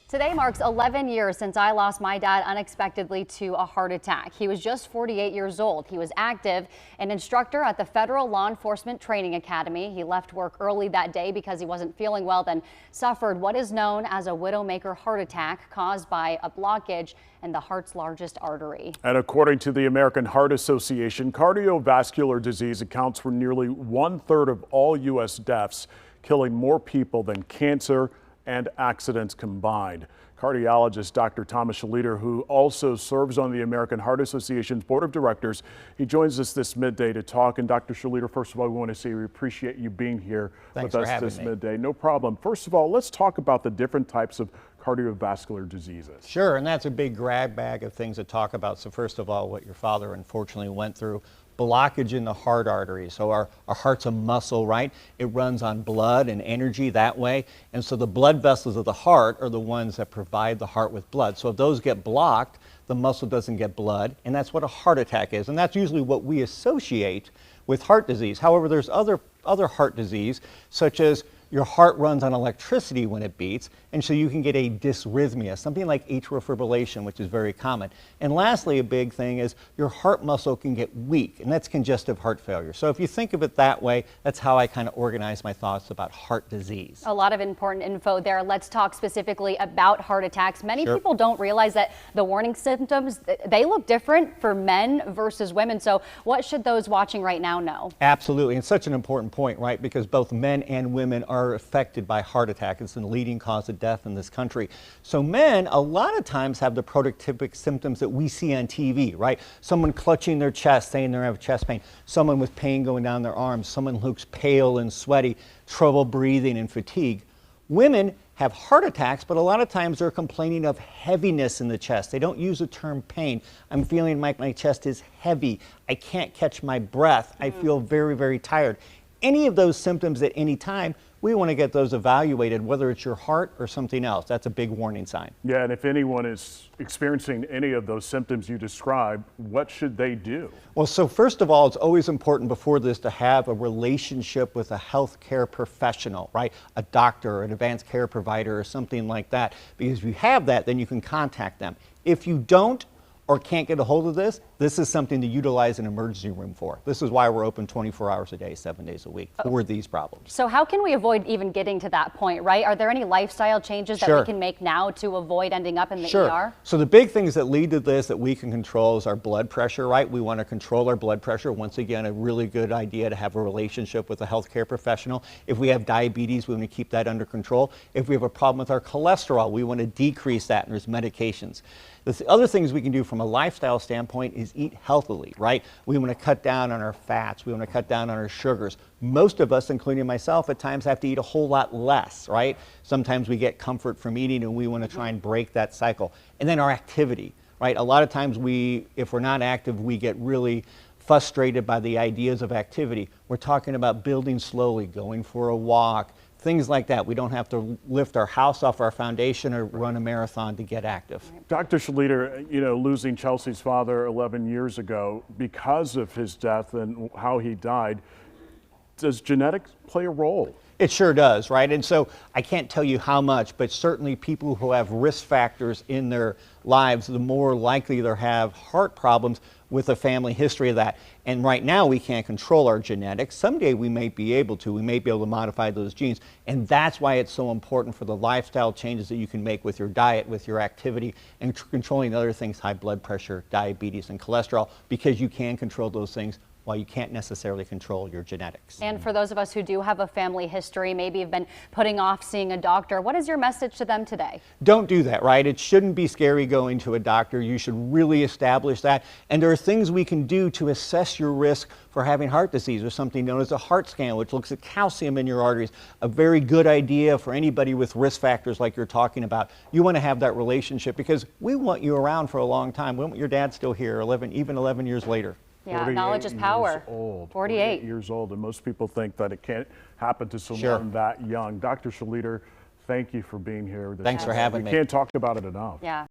Today marks 11 years since I lost my dad unexpectedly to a heart attack. He was just 48 years old. He was active, an instructor at the Federal Law Enforcement Training Academy. He left work early that day because he wasn't feeling well, then suffered what is known as a widowmaker heart attack caused by a blockage in the heart's largest artery. And according to the American Heart Association, cardiovascular disease accounts for nearly 1/3 of all U.S. deaths, killing more people than cancer and accidents combined. Cardiologist Dr. Thomas Schleter, who also serves on the American Heart Association's board of directors, he joins us this midday to talk. And Dr. Schleter, first of all, we want to say we appreciate you being here with us this midday. No problem. First of all, let's talk about the different types of cardiovascular diseases. Sure, and that's a big grab bag of things to talk about. So first of all, what your father unfortunately went through, blockage in the heart artery. So our heart's a muscle, right? It runs on blood and energy that way. And so the blood vessels of the heart are the ones that provide the heart with blood. So if those get blocked, the muscle doesn't get blood, and that's what a heart attack is. And that's usually what we associate with heart disease. However, there's other heart disease, such as your heart runs on electricity when it beats, and so you can get a dysrhythmia, something like atrial fibrillation, which is very common. And lastly, a big thing is your heart muscle can get weak, and that's congestive heart failure. So if you think of it that way, that's how I kind of organize my thoughts about heart disease. A lot of important info there. Let's talk specifically about heart attacks. Many people don't realize that the warning symptoms, they look different for men versus women. So what should those watching right now know? Absolutely, and such an important point, right? Because both men and women are affected by heart attack. It's the leading cause of death in this country. So men, a lot of times, have the prototypic symptoms that we see on TV, right? Someone clutching their chest, saying they have chest pain. Someone with pain going down their arms. Someone who looks pale and sweaty, trouble breathing and fatigue. Women have heart attacks, but a lot of times they're complaining of heaviness in the chest. They don't use the term pain. I'm feeling like my chest is heavy. I can't catch my breath. I feel very, very tired. Any of those symptoms at any time, we want to get those evaluated, whether it's your heart or something else. That's a big warning sign. Yeah, and if anyone is experiencing any of those symptoms you described, what should they do? Well, so first of all, it's always important before this to have a relationship with a healthcare professional, right? A doctor, an advanced care provider, or something like that. Because if you have that, then you can contact them. If you don't, or can't get a hold of this, this is something to utilize an emergency room for. This is why we're open 24 hours a day, 7 days a week for these problems. So how can we avoid even getting to that point, right? Are there any lifestyle changes that we can make now to avoid ending up in the ER? So the big things that lead to this that we can control is our blood pressure, right? We want to control our blood pressure. Once again, a really good idea to have a relationship with a healthcare professional. If we have diabetes, we want to keep that under control. If we have a problem with our cholesterol, we want to decrease that, and there's medications. The other things we can do from a lifestyle standpoint is eat healthily, right? We want to cut down on our fats. We want to cut down on our sugars. Most of us, including myself, at times have to eat a whole lot less, right? Sometimes we get comfort from eating, and we want to try and break that cycle. And then our activity, right? A lot of times if we're not active, we get really frustrated by the ideas of activity. We're talking about building slowly, going for a walk, things like that. We don't have to lift our house off our foundation or run a marathon to get active. Dr. Schleter, you know, losing Chelsea's father 11 years ago because of his death and how he died, does genetics play a role? It sure does, right? And so I can't tell you how much, but certainly people who have risk factors in their lives, the more likely they'll have heart problems with a family history of that. And right now we can't control our genetics. Someday we may be able to. We may be able to modify those genes. And that's why it's so important for the lifestyle changes that you can make with your diet, with your activity, and controlling other things, high blood pressure, diabetes, and cholesterol, because you can control those things while you can't necessarily control your genetics. And for those of us who do have a family history, maybe have been putting off seeing a doctor, what is your message to them today? Don't do that, right? It shouldn't be scary going to a doctor. You should really establish that. And there are things we can do to assess your risk for having heart disease. There's something known as a heart scan, which looks at calcium in your arteries. A very good idea for anybody with risk factors like you're talking about. You want to have that relationship because we want you around for a long time. We want your dad still here, even 11 years later. Yeah, knowledge is power. 48 years old, and most people think that it can't happen to someone that young. Dr. Schleter, thank you for being here. Thanks for having me. We can't talk about it enough. Yeah.